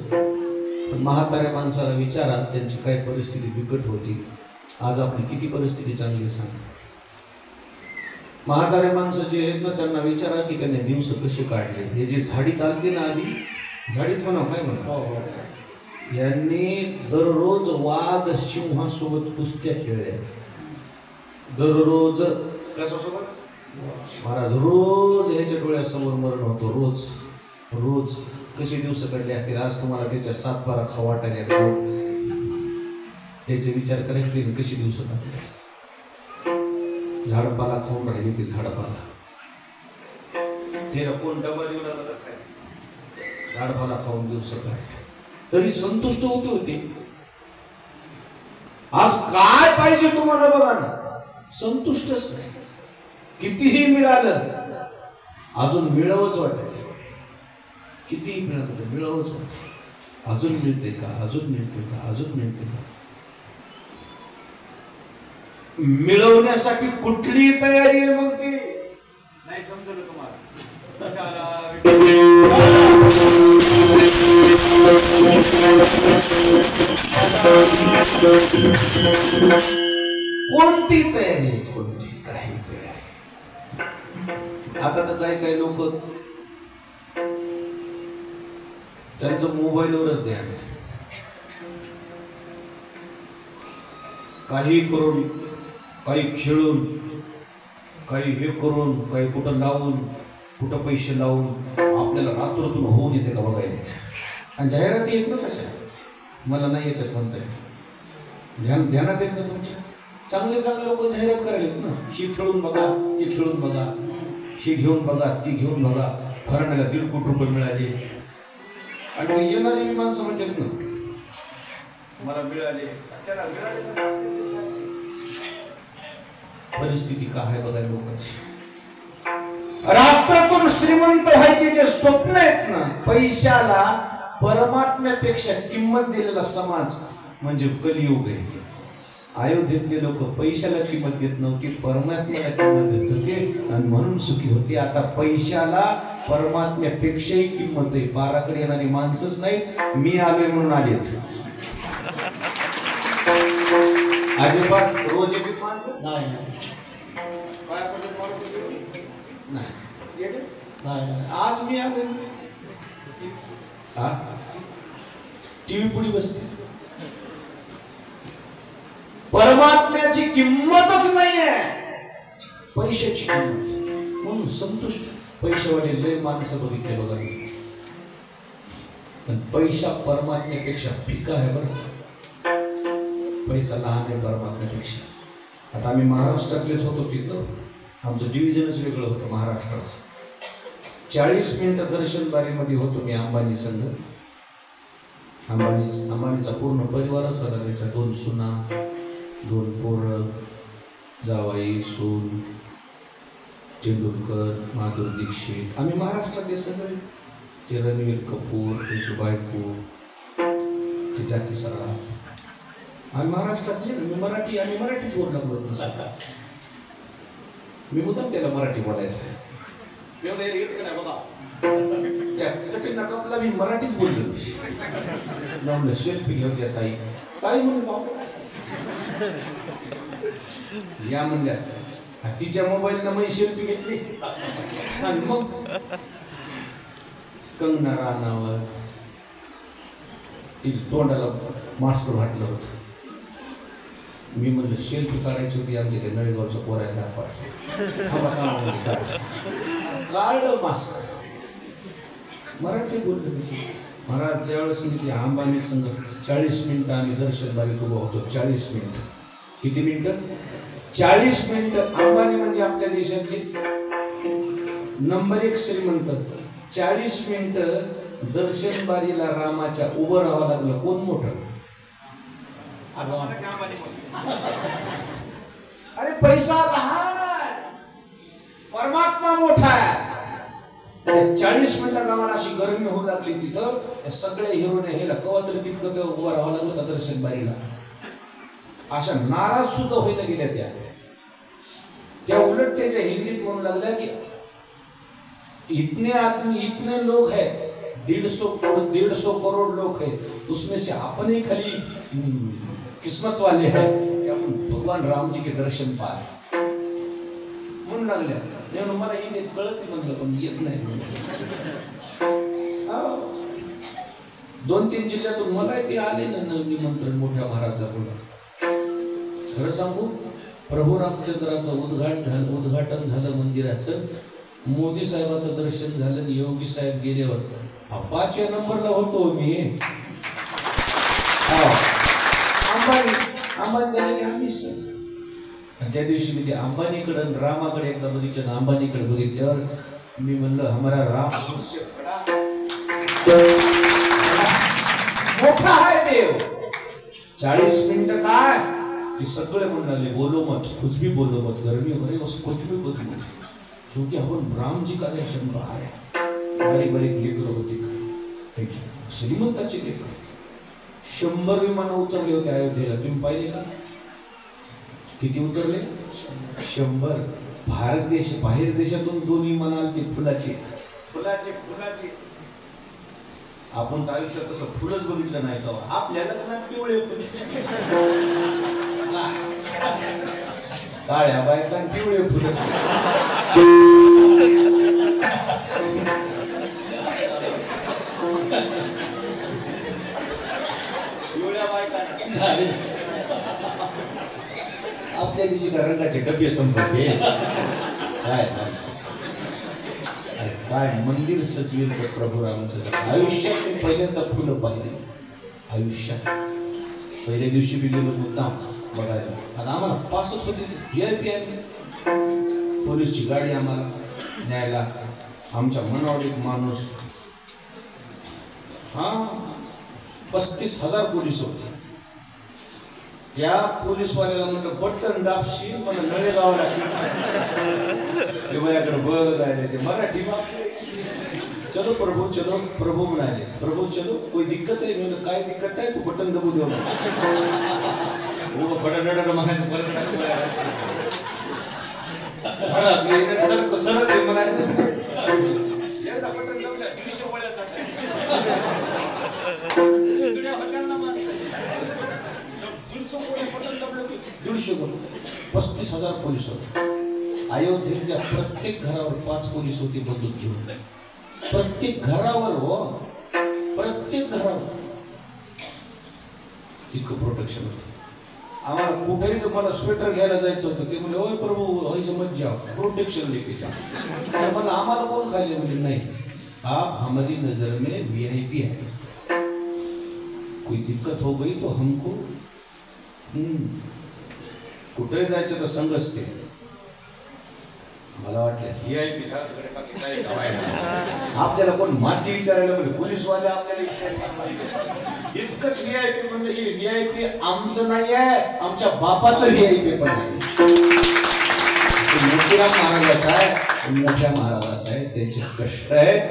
[SPEAKER 1] पण म्हाताऱ्या माणसाला विचारा त्यांची काय परिस्थिती बिकट होती. आज आपली किती परिस्थिती चांगली सांग. म्हातारे माणसं जे आहेत ना, त्यांना विचारा की त्यांनी दिवस कसे काढले. हे जे झाडीत आलते ना, आधी झाडीच म्हणा काय म्हणा, यांनी दररोज वाघ सिंहासोबत कुस्त्या खेळल्या. दररोज कशासोबत, महाराज रोज ह्याच्या डोळ्यासमोर मरण होतो. रोज रोज कसे दिवस काढले असतील. आज तुम्हाला त्याच्या 7-12 खवाटाने त्याचे विचार करायचे कशी दिवस काढले. झाडपाला खाऊन राहिली ती झाडपाला. त्याला कोण डबा देऊन गाढवाला खाऊन दिवस तरी संतुष्ट होते. आज काय पाहिजे तुम्हाला बघा ना, संतुष्टच नाही. कितीही मिळालं अजून मिळवच वाटत, कितीही मिळालं मिळवच वाटत. अजून मिळते का, अजून मिळते का, अजून मिळते का. मिळवण्यासाठी कुठली तयारी आहे मग ती नाही समजलं तुम्हाला. कोणती तयारी, कोणती काही तयारी. आता तर काही लोक त्यांचं मोबाईलवरच ध्यान आहे. काही करून, काही खेळून, काही हे करून, काही कुठं लावून, कुठं पैसे लावून आपल्याला रात्रीतून होऊन येते का बघायला. आणि जाहिराती येत ना कशा, मला नाही याच्यात म्हणता येत. ध्यानात येत ना तुमच्या. चांगले चांगले लोक जाहिरात करायला ना, ही खेळून बघा, ती खेळून बघा, ही घेऊन बघा, ती घेऊन बघा. फराण्याला 1.5 कोटी रुपये मिळाले. आणि ते येणारी माणसं म्हणतात ना मला मिळाले. परिस्थिती काय आहे बघा लोकांची. रात्रातून श्रीमंत व्हायचे जे स्वप्न आहेत ना, पैशाला परमात्म्यापेक्षा किंमत दिलेला समाज म्हणजे कलियुग आहे. अयोध्येतले लोक पैशाला किंमत देत नव्हती, परमात्म्याला किंमत देत होते आणि म्हणून सुखी होते. आता पैशाला परमात्म्यापेक्षाही किंमत आहे. पाराकडे येणारी माणसंच नाही, मी आलोय म्हणून आलेत. अजिबात रोज येते माणसं नाही. आज मी आलो, टीव्ही पुढे बसते. परमात्म्याची किंमतच नाहीये, पैशाची किंमत. म्हणून संतुष्ट पैशावाले लय माणसं बघितले बघा. पण पैसा परमात्म्यापेक्षा फिका आहे बरं. पैसा लहान आहे परमात्म्यापेक्षा. आता आम्ही महाराष्ट्रातलेच होतो, तिथं आमचं डिव्हिजनच वेगळं होतं महाराष्ट्राचं. 40 मिनिटं दर्शनबारीमध्ये होतो मी अंबानी संघ. अंबानीचा पूर्ण परिवारच होता. त्याच्या 2 सुना, 2 पोरं, जावाई, सून, तेंडुलकर, माधुरी दीक्षित. आम्ही महाराष्ट्रातले सगळे. ते रणवीर कपूर, त्याची बायको, ते जॅकी सराफ. आम्ही महाराष्ट्रातले. मी मराठी, आम्ही मराठीच बोलला बोलत नसता. मी मुद्दाम त्याला मराठी बोलायचं. मी मराठीच बोललो. लावलं सेल्फी घेऊन द्या ताई, ताई म्हणून या म्हणल्या. तिच्या मोबाईलनं मी सेल्फी घेतली आणि मग कंगना राणावत ती तोंडाला मास्क घातलं होतं. मी म्हणलं सेल्फी काढायची होती आमच्या ते नळेगावच्या पोरायला काढलं मास्क. मराठी बोललो. महाराज ज्यावेळेस मी ते अंबानी संघ 40 मिनिटं आम्ही दर्शनबारीत उभा होतो. 40 मिनिटं. किती मिनिटं? 40 मिनिटं. अंबानी म्हणजे आपल्या देशातली नंबर 1 श्रीमंत. 40 मिनिटं दर्शनबारीला रामाच्या उभं राहावं लागलं. कोण मोठं? अरे पैसा लहान, परमात्मा मोठा आहे. 40 मिनिटात आम्हाला अशी गरमी होऊ लागली तिथं. सगळे हिरोने हे कवा तरी तितकं उभं राहावं लागलं का दर्शनबारीला. अशा नाराज सुद्धा व्हायला गेल्या त्या उलट त्याच्या हिंदीत म्हणू लागल्या की इतने आदमी, इतने लोग हैं, 150 करोड़ लोग हैं, उसमें से अपन ही खाली किस्मत वाले हैं, भगवान राम जी के दर्शन पाए म्हणून लागल्या. मला हिंदीत कळत म्हणलं पण येत नाही. 2-3 जिल्ह्यातून मला बी आले ना निमंत्रण मोठ्या महाराजाकडून. खरं सांगू, प्रभू रामचंद्राचं उद्घाटन झालं मंदिराचं. मोदी साहेबाचं दर्शन झालं. योगी साहेब गेल्यावर 5व्या नंबरला होतो मी. अंबानी झाले की आम्हीच. त्या दिवशी मी ते अंबानीकडे रामाकडे एकदा बघितलं. अंबानीकडे बघितल्यावर मी म्हणलं हमारा राम मोठा आहे देव. 40 मिनिटं काय ते सगळे म्हणाले बोलो मत, कुछ भी बोलो मत, गर्मी हो रही कुछ भी बोलो मत, क्योंकि आपण राम जी का दर्शन पाहाय. बारीक बारीक लेकरं होती, श्रीमंताची लेकरं. 100 विमान उतरले होते अयोध्येला. तुम्ही पाहिले का? किती उतरले? 100. बाहेर देशातून 2 विमान आले फुलाचे. आपण तर आयुष्यात तसं फुलच बघितलं नाही तर आपल्याला पिवळे फुले, काळ्या बायका पिवळे फुले. पिवळ्या बायका आपल्या दिवशी रंगाचे डबे संपते. काय मंदिर सजविल प्रभू रामचंद्र. आयुष्यात मी पहिल्यांदा फुलं पाहिली. आयुष्यात पहिल्या दिवशी बी गेलो मुद्दाम बघायला. आणि आम्हाला पासच होते. पोलीसची गाडी आम्हाला न्यायला. आमच्या मनावर एक माणूस, 35,000 पोलीस होते. त्या पोलीसवाल्याला म्हणलं बटन दाबशी, मला नळे गावाला माझ्याकडे बघ आले. ते मराठी चलो प्रभू चलो प्रभू म्हणाले. प्रभू चलो कोई दिक्कत आहे? म्हणजे काय दिक्कत आहे? तू बटन दबू देऊ सरळ म्हणाले. दीडशे 35,000 पोलीस होते. अयोध्येतल्या प्रत्येक घरावर 5 पोलीस होते बंदूक घेऊन. प्रत्येक घरावर प्रत्येक घरावर तितकं प्रोटेक्शन होतं. आम्हाला कुठेही मला स्वेटर घ्यायला जायचं होतं. ते म्हणजे होय प्रभू होय समज जाओ, प्रोटेक्शन लेके जाओ. मला आम्हाला कोण खायले म्हणजे नाही, आप हमारी नजर में VIP है, कोई दिक्कत हो गई तो हमको. कुठे जायचं तर संघच ते. मला वाटलं VIP आपल्याला कोण माती विचारायला म्हणजे पोलीसवाले आपल्याला विचारले. इतकंच VIP म्हणजे हे VIP आमचं नाही आहे, आमच्या बापाचं VIP पण आहे. मोठ्या महाराजाचा आहे, मोठ्या महाराजाचा आहे. त्यांचे कष्ट आहेत.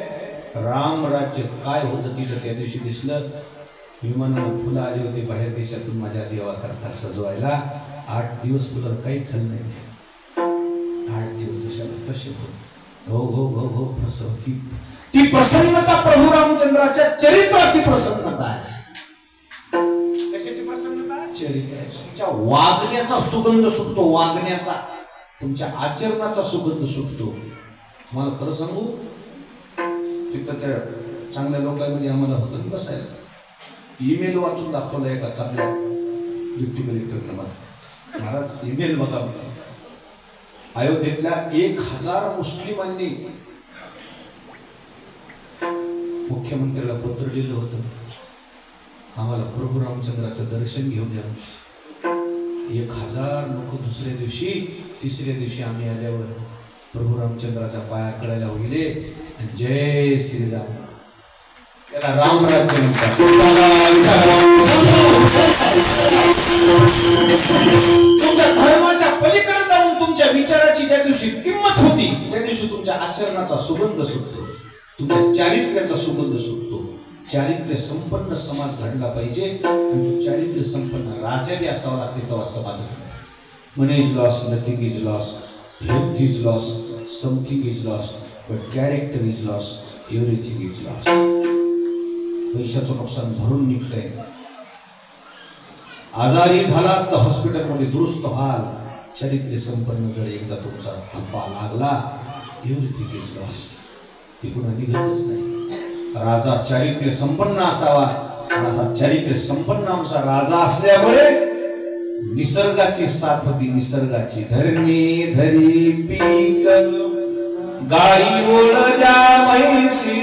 [SPEAKER 1] राम राज्य काय होतं तिथं त्या दिवशी दिसलं. विमानाला फुलं आली होती बाहेर देशातून माझ्या देवाकरता सजवायला. 8 दिवस फुलं काही खाल्लं नाही. 8 दिवस जशाला कसे हो हो हो हो प्रसन्न. ती प्रसन्नता प्रभू रामचंद्राच्या चरित्राची प्रसन्नता आहे. कशाची प्रसन्नता? चरित्राची. तुमच्या वागण्याचा सुगंध सुटतो. वागण्याचा, तुमच्या आचरणाचा सुगंध सुटतो. मला खरं सांगू, तिथं त्या चांगल्या लोकांमध्ये आम्हाला होतं बसायला. ईमेल वाचून दाखवलं एका चांगल्या डिप्टी कलेक्टरने मला. महाराज ईमेल बघा. अयोध्येतल्या 1000 मुस्लिमांनी मुख्यमंत्र्याला पत्र लिहिलं होतं, आम्हाला प्रभू रामचंद्राचं दर्शन घेऊन द्या. 1000 लोक दुसऱ्या दिवशी, तिसऱ्या दिवशी आम्ही आल्यावर प्रभू रामचंद्राच्या पाया कळायला गेले. जय श्रीराम. त्याला रामराज्य म्हणतात. तुमच्या धर्माच्या पलीकडे जाऊन तुमच्या विचाराची ज्या दिवशी किंमत होती त्या दिवशी तुमच्या आचरणाचा सुगंध सुटतो. तुमच्या चारित्र्याचा सुगंध सुटतो. चारित्र्य संपन्न समाज घडला पाहिजे. आणि तो चारित्र्य संपन्न राजा बी असावा लागते तेव्हा समाज. Money is loss, nothing is loss, health is loss, something is loss, but character is loss, everything is loss. पैशाचं नुकसान भरून निघतंय. आजारी झाला तर हॉस्पिटलमध्ये दुरुस्त व्हाल. चरित्र संपन्न जर एकदा तुमचा धप्पा लागला, एव्हरीथिंग इज लॉस. ती पुन्हा निघतच नाही. राजा चारित्र्य संपन्न असावा. असा चारित्र्य संपन्न आमचा राजा असल्यामुळे निसर्गाची साथ होती. निसर्गाची धरणी धरी पीक गाई ओळल्या म्हैसी.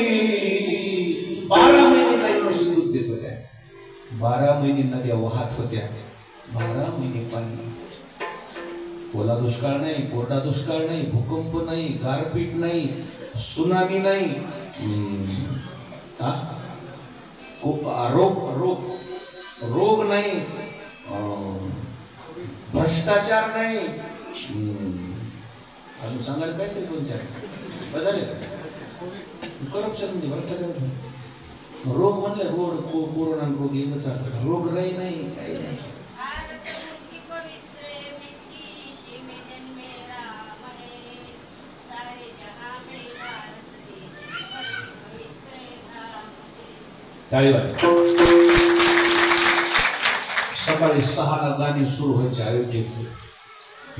[SPEAKER 1] 12 महिने काही म्हशी दूध देत होत्या. 12 महिने नद्या वाहत होत्या. 12 महिने पाणी. ओला दुष्काळ नाही, कोरडा दुष्काळ नाही, भूकंप नाही, गारपीट नाही, सुनामी नाही. रोग रोग रोग नाही, भ्रष्टाचार नाही, अजून सांगायला काय तरी दोन चार बजाले करप्शन म्हणजे भ्रष्टाचार. रोग म्हणले रोग कोरोना रोग एकच रोग नाही काही नाही. सकाळी 6ला गाणी सुरू व्हायचे अयोध्येत.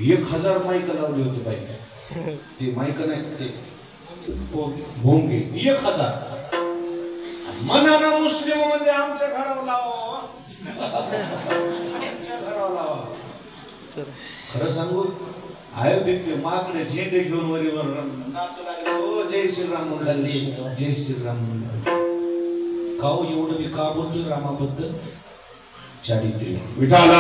[SPEAKER 1] 1000 माईक लावले होते बाई. ते माईक नाही ते भोंगे 1000. मनानं मुस्लिम मध्ये आमच्या घरावर लावा, आमच्या घरावर लावा. खरं सांगू अयोध्येतले माकडे झेंडे घेऊन वरीवर नाचू लागले. ओ जय श्रीराम म्हणले, जय श्रीराम म्हणले. काव एवढं मी का बोलतोय रामाबद्दल? चारित्र्य. विठाला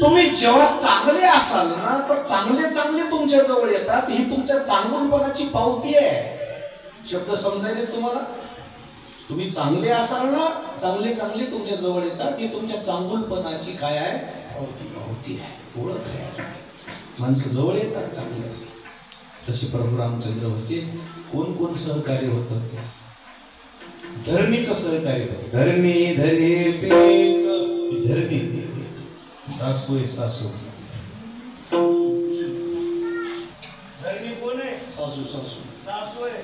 [SPEAKER 1] तुम्ही जेव्हा चांगले असाल ना तर चांगले तुमच्या जवळ येतात. ही तुमच्या चांगुलपणाची पावती आहे. शब्द समजायले तुम्हाला? तुम्ही चांगले असाल ना चांगले तुमच्या जवळ येतात. ही तुमच्या चांगुलपणाची काय आहे? पावती आहे, ओळख आहे. माणसं जवळ येतात चांगले. तसे प्रभू रामचंद्र होते. कोण सहकार्य होतं? धरणीचं सहकार्य होतं. धरणी धरे पेक धरणी सासू आहे सासू. धरणी कोण आहे? सासू आहे.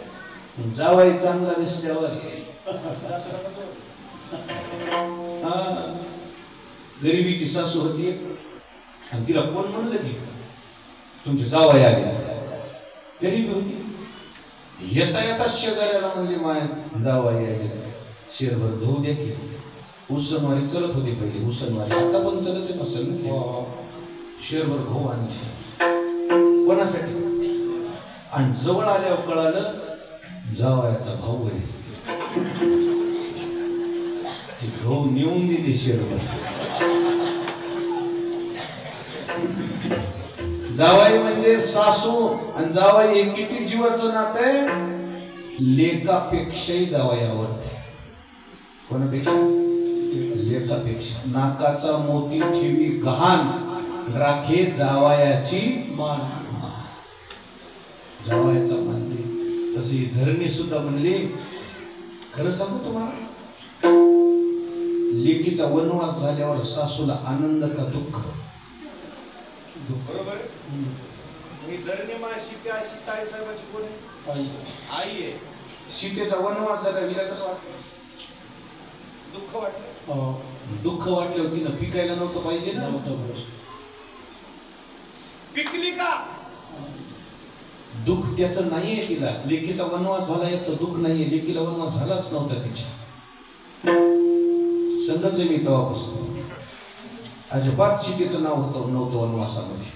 [SPEAKER 1] जावाई चांगला दिसल्यावर गरिबीची सासू होती आणि तिला कोण म्हणलं की तुमची जावाई आली. गरीबी होती. येता शेजाऱ्याला म्हणली माय जावाई आली, शेरभर धुऊ द्या की. उसनवारी चलत होती पहिले, उसनवारी आता पण चलतच असेल ना. शेरभर गहू आणली कोणासाठी? आणि जवळ आल्यावर कळालं जावयाचा भाऊ आहे. ते गहू नेऊन दिले शेरभर. जावाई म्हणजे सासू आणि जावाई हे किती जीवाचं नातं आहे? लेकापेक्षाही जावाई आवडते. कोणापेक्षा? लेकापेक्षा. नाकाचा मोती ठेवी गहाण, राखे जावायाची मान. जावायाचा मान दे. तशी धरणी सुद्धा म्हणली. खरं सांगू तुम्हाला, लेकीचा वनवास झाल्यावर सासूला आनंद का दुःख? बरोबर. मी धरणी मा सीता सीताई साहेबांची कोण आहे? आई आहे. सीतेचा वनवास झाला, हिला कसं वाटलं? दुःख वाटलं. दुःख वाटलं होती ना, पिकायला नव्हतं पाहिजे ना. पिकली का? दुःख त्याचं नाहीये तिला. लेकीचा वनवास झाला याचं दुःख नाहीये. लेकीला वनवास झालाच नव्हता तिच्या. संघच मी तेव्हापासून अजिबात सीतेचं नाव नव्हतं वनवासामध्ये.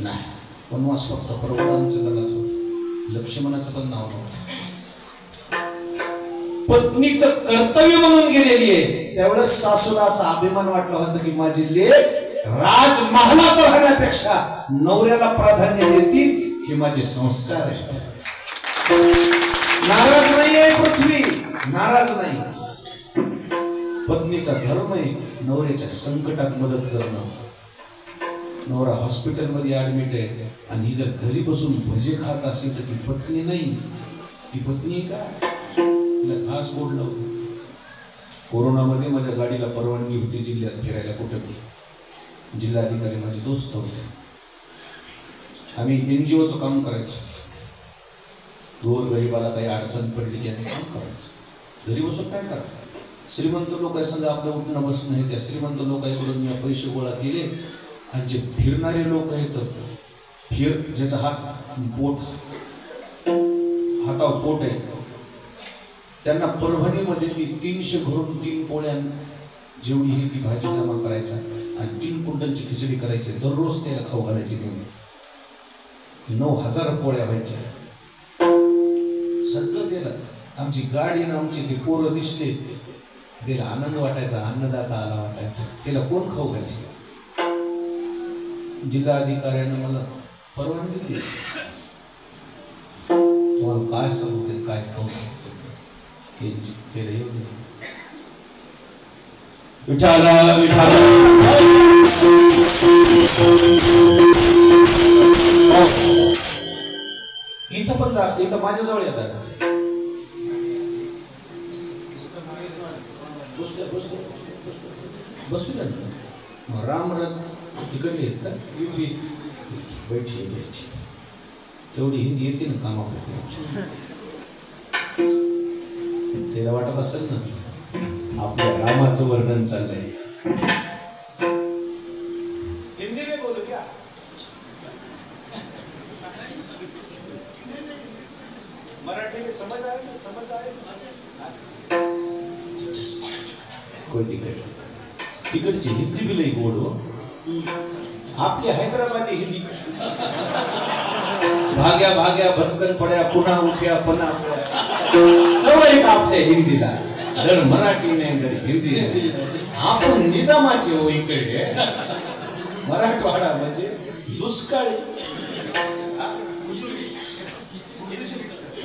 [SPEAKER 1] नाही, वनवास फक्त प्रभुरामचंद्राचं होतं. लक्ष्मणाचं पण नाव नव्हतं. पत्नीचं कर्तव्य म्हणून गेलेली आहे. त्यावेळेस सासूला असा अभिमान वाटला होता की माझी लेक राजमहालात राहण्यापेक्षा नवऱ्याला प्राधान्य देतील, हे माझे संस्कार आहेत. नाराज नाही आहे पृथ्वी, नाराज नाही. पत्नीचा धर्म आहे नवऱ्याच्या संकटात मदत करणं. नवरा हॉस्पिटलमध्ये ऍडमिट आहे आणि ही जर घरी बसून भजे खात असेल तर ती पत्नी नाही. ती पत्नी का? तिला घास गोड लावतो. कोरोनामध्ये माझ्या गाडीला परवानगी होती जिल्ह्यात फिरायला. कुठे? जिल्हाधिकारी माझे दोस्त होते. आम्ही NGOचं काम करायचं. गोरगरिबाला काही अडचण पडली की आम्ही काम करायचं. घरी बसून काय करायचं? श्रीमंत लोक समजा आपलं उठणं बसणं हे त्या श्रीमंत लोकांकडून मी पैसे गोळा केले. आणि जे फिरणारे लोक आहेत, ज्याचा हातावर पोट आहे, त्यांना परभणीमध्ये मी 300 घरून 3 पोळ्या जेवढी ही ती भाजी जमा करायचा आणि 3 क्विंटलची खिचडी करायची. दररोज त्याला खाऊ घालायची. 9000 पोळ्या व्हायच्या. सगळं दिलं. आमची गाडी ना आमची ती पोरं दिसले, तिला आनंद वाटायचा. अन्नदाता आला वाटायचा. तिला कोण खाऊ घालायचे? जिल्हाधिकाऱ्यानं मला परवानगी दिली. काय सांगतील काय हे केलं एवढं. विठाला विठाला इथं पण जा, इथं माझ्याजवळ येतात. बसू द्या ना. राम तिकडे येत का बैठी बैठी तेवढी हिंदी येते ना कामापुरती. त्याला वाटत असेल ना आपल्या रामाचं वर्णन चाललंय. हिंदी में बोलो क्या? मराठी में समझ आए ना, समझ आए. कोई दिक्कत. तिकडची हिंदी बी लई गोड हो. आपली हैदराबादी हिंदी भाग्या भाग्या भटकन पड्या पुन्हा उठ्या पुन्हा सवय का आपल्या हिंदीला. जर मराठी नाही तर हिंदी नाही. आपण निजामाचे हो इकडे. मराठवाडा म्हणजे दुष्काळी.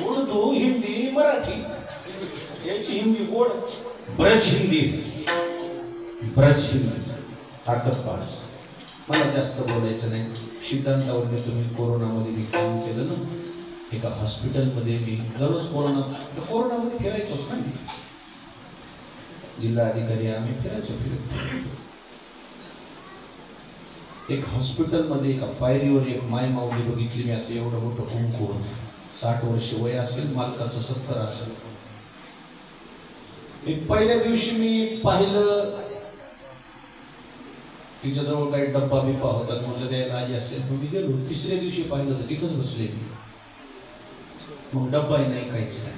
[SPEAKER 1] उर्दू हिंदी मराठी याची हिंदी गोड. ब्रज हिंदी ब्रज हिंदी ताकदबाज. मला जास्त बोलायचं नाही. सिद्धांतावर तुम्ही कोरोनामध्ये मी काम केलं ना. एका हॉस्पिटलमध्ये मी दररोज कोरोनामध्ये फिरायचोच ना. जिल्हा अधिकारी आम्ही फिरायचो. एक हॉस्पिटलमध्ये एका पायरीवर एक माय माऊली बघितली मी. असं एवढं मोठं कुंकू, 60 वर्ष वय असेल, मालकाचं 70 असेल. एक पहिल्या दिवशी मी पाहिलं तिच्याजवळ काही डब्बा बिब्बा होता, म्हणलं द्यायला आली असेल. मग मी गेलो. तिसऱ्या दिवशी पाहिलं तर तिथंच बसले मी. मग डब्बाही नाही, काहीच नाही,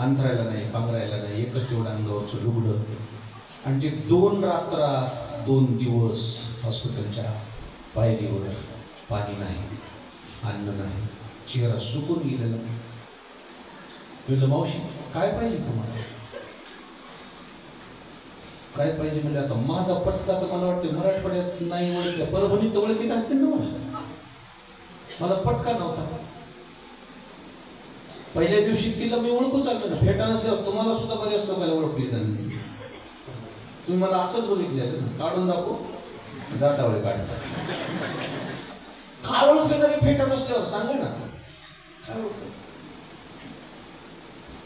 [SPEAKER 1] अंतरायला नाही, पांघरायला नाही, एकच तेवढं अंगावरचं लुगडं. आणि ते 2 रात्र 2 दिवस हॉस्पिटलच्या पायरीवर पाणी नाही, अन्न नाही, चेहरा सुकून गेलेला. म्हणलं मावशी काय पाहिजे तुम्हाला? काय पाहिजे म्हणजे आता माझा पटका तर मला वाटतं मराठवाड्यात नाही ओळखल्या, परभणीत ओळखीत असतील ना. मला पटका नव्हता. पहिल्या दिवशी तिला मी ओळखू चाललो ना. फेटा नसल्यावर तुम्हाला सुद्धा बऱ्याच लोकांना ओळखू येत नाही. तुम्ही मला असंच बघितलं ना. काढून दाखव जातावळे काढता. काय ओळखलं तरी फेटा नसल्यावर सांगा ना. काय ओळखलं?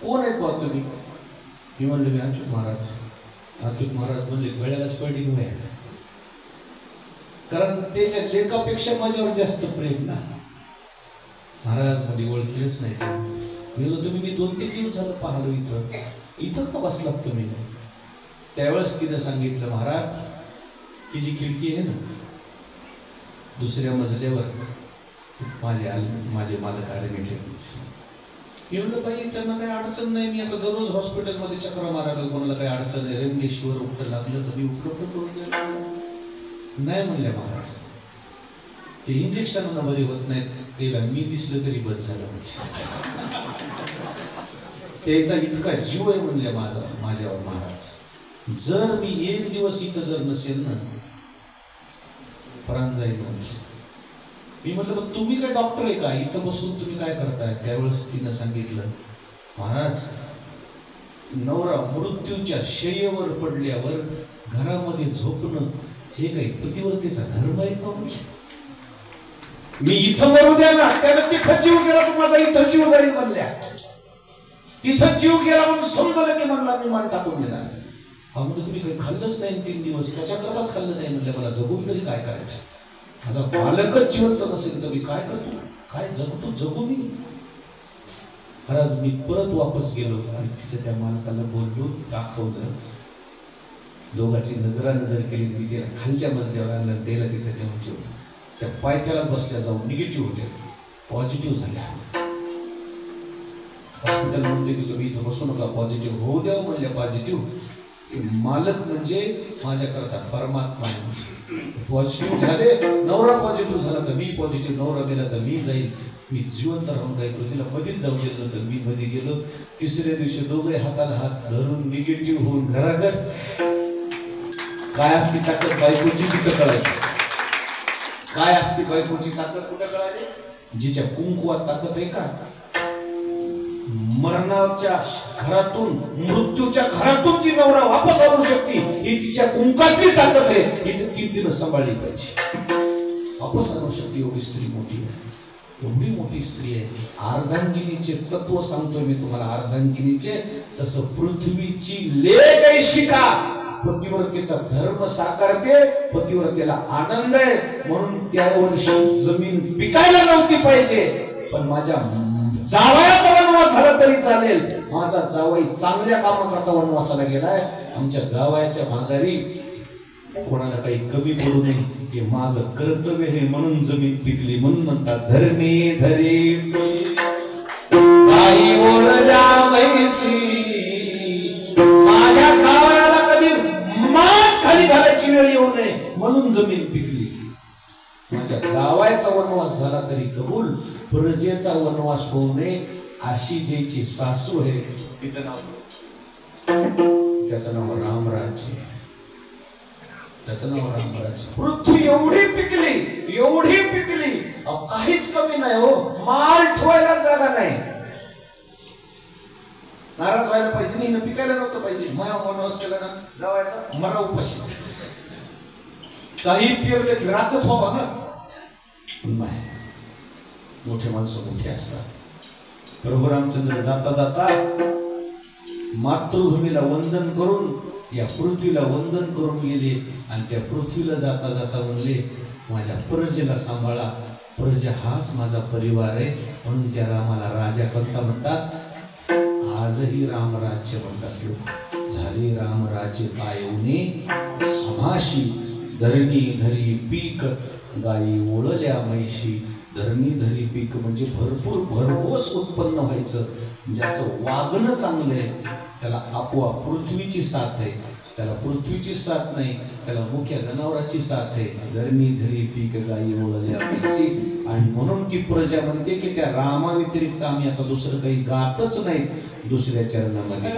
[SPEAKER 1] कोण आहेत बा तुम्ही? मी म्हणलं मी अच्युत महाराज. अच्युत महाराज म्हणजे गळ्यालाच पडली होय. कारण त्याच्या लेखापेक्षा माझ्यावर जास्त प्रेम ना. महाराज मध्ये ओळखीच नाही. तुम्ही मी 2-3 दिवस झालं पाहिलो इथं का बसलात तुम्ही? त्यावेळेस तिनं सांगितलं महाराज ती जी खिडकी आहे ना 2ऱ्या मजल्यावर माझे मालक ॲडमिट आहे. एवढं बाई त्यांना काही अडचण नाही. मी आता दररोज हॉस्पिटलमध्ये चक्र मारायला, कोणाला काही अडचण नाही, रेमडेसिवीर उपचार लागलं तर मी उपलब्ध करून देतो. नाही म्हणल्या महाराज ते इंजेक्शनला बरे होत नाहीत, त्याला मी दिसलं तरी बस झालं. त्याचा इतका जीव आहे म्हणल्या माझ्यावर महाराज. जर मी 1 दिवस इथं जर नसेल ना प्राण जाईल म्हणजे. मी म्हटलं मग तुम्ही काय डॉक्टर आहे का? इथं बसून तुम्ही काय करताय? त्यावेळेस तिनं सांगितलं महाराज नवरा मृत्यूच्या शय्येवर पडल्यावर घरामध्ये झोपणं हे काही पतिव्रतेचा धर्म आहे का? मी इथं मरू द्या ना, त्याला तिथं जीव गेला तर माझा इथं जीव जाईल म्हणल्या. तिथं जीव गेला म्हणून समजलं की म्हणला मी मान टाकून देणार. हा म्हणजे तुम्ही काही खाल्लंच नाही 3 दिवस, त्याच्याकरताच खाल्लं नाही म्हणलं. मला जगून तरी काय करायचं? माझा बालकच जिवंत नसेल तर मी काय करतो? काय जगतो? जगू मी. महाराज मी परत वापस गेलो आणि तिच्या त्या मालकाला बोललो, दाखवलं. दोघांची नजर केली. मी त्याला खालच्या मजल्यावर आणलं, त्याला तिथं घेऊन ठेवलं. त्या पायथ्यालाच बसल्या जाऊन निगेटिव्ह होत्या, पॉझिटिव्ह झाल्या. हॉस्पिटल म्हणते की तुम्ही इथं बसू नका, पॉझिटिव्ह होऊ द्या म्हणल्या. पॉझिटिव्ह मालक म्हणजे माझ्याकरता परमात्मा. पॉझिटिव्ह झाले, नवरा पॉझिटिव्ह झाला तर मी पॉझिटिव्ह, नवरा गेला तर मी जाईल. मी जिवंत राहून जायचो. तिला मध्येच जाऊ गेलो तर मी मध्ये गेलो. 3ऱ्या दिवशी दोघे हाताला हात धरून निगेटिव्ह होऊन घराघट. काय असती ताकद बायकोची तिथं कळायची. काय असती बायकोची ताकद कुठं कळायची? जिच्या कुंकुवात ताकद आहे का मरणाच्या घरातून, मृत्यूच्या घरातून ती नवरा वापस आणू शकते, ही तिच्या कुंकातली ताकद आहे. ही तिनं सांभाळली पाहिजे. वापस आणू शकते एवढी स्त्री मोठी आहे, एवढी मोठी स्त्री आहे. अर्धांगिनीचे तत्व सांगतोय मी तुम्हाला, अर्धांगिनीचे. तसं पृथ्वीची लेक आहे शिका. पतिव्रतेचा धर्म साकारते, पतिव्रतेला आनंद आहे. म्हणून त्या वर्षी जमीन पिकायला नव्हती पाहिजे, पण माझ्या जावयाचा वनवास झाला तरी चालेल. माझा जावई चांगल्या कामाकरता वनवासाला गेलाय. आमच्या जावयाच्या माघारी कोणाला काही कमी पडू नये, हे माझं कर्तव्य आहे. म्हणून जमीन पिकली. म्हणून म्हणतात धरणी धरी काही ओढ जावैसी. माझ्या जावयाला कधी मान खाली घालायची वेळ येऊ नये, म्हणून जमीन पिकली. माझ्या जावयाचा वनवास झाला तरी कबूल, प्रजेचा वनवास होऊ नये अशी ज्याची सासू आहे तिचं नाव रामराज्य. त्याचं नाव रामराज्य. पृथ्वी एवढी पिकली, एवढी पिकली, काहीच कमी नाही हो. माल ठेवायला जागा नाही. नाराज व्हायला पाहिजे नाही, पिकायला नव्हतं पाहिजे. माया वनवास केला ना जावायचा, मरा उपाशी. काही पेरले की राखच व्हावा ना. नाही, मोठे माणसं मोठे असतात. प्रभू रामचंद्र जाता जाता मातृभूमीला वंदन करून या पृथ्वीला वंदन करून गेले. आणि त्या पृथ्वीला जाता जाता म्हणले, माझ्या प्रजेला सांभाळा. प्रजा हाच माझा परिवार आहे. म्हणून त्या रामाला राजा कोणता म्हणतात. आजही रामराज्य म्हणतात लोक. झाले रामराज्य कायवणे आम्हाशी. धरणी धरी पीक गायी ओळल्या मैशी. धरणी धरी पीक म्हणजे भरपूर भरघोस उत्पन्न व्हायचं. ज्याचं वागणं चांगलं आहे त्याला आपोआप पृथ्वीची साथ आहे. त्याला पृथ्वीची साथ नाही, त्याला मुख्य जनावराची साथ आहे. धरणी धरी पीक गायी ओळल्या मैशी. आणि म्हणून ती प्रजा म्हणते की त्या रामा व्यतिरिक्त आम्ही आता दुसरं काही गातच नाही दुसऱ्या चरणामध्ये.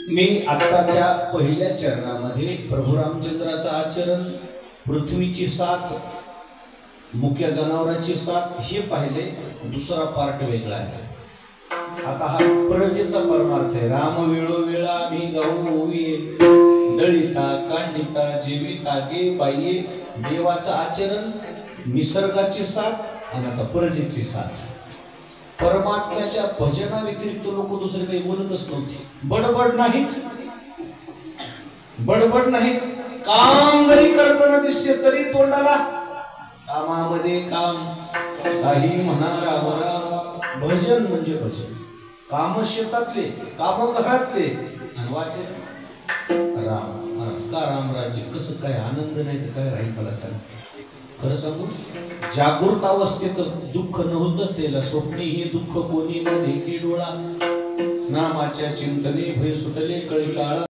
[SPEAKER 1] मी आत्ताच्या पहिल्या चरणामध्ये प्रभू रामचंद्राचं आचरण, पृथ्वीची साथ, मुख्य जनावरांची साथ हे पाहिले. दुसरा पार्ट वेगळा आहे. आता हा प्रजेचा परमार्थ आहे. राम वेळोवेळा मी गाऊ दळिता कांडिता जीविता गे बाई. देवाचं आचरण, निसर्गाची साथ आणि आता प्रजेची साथ. परमात्म्याच्या भजना व्यतिरिक्त लोक दुसरे काही बोलतच नव्हते. बडबड नाहीच, बडबड नाहीच. काम जरी करताना दिसले तरी तोंडाला कामामध्ये काम. काही म्हणा राम राम. भजन म्हणजे भजन. काम शेतातले, काम घरातले आणि वाचन राम. का रामराज्य कसं काय आनंद नाही तर काय राहील मला सांग. खरं सांगू, जागृत अवस्थेत दुःख नव्हतंच. त्याला स्वप्नी हे दुःख कोणी मध्ये डोळा. नामाच्या चिंतने भय सुटले कळी काळा.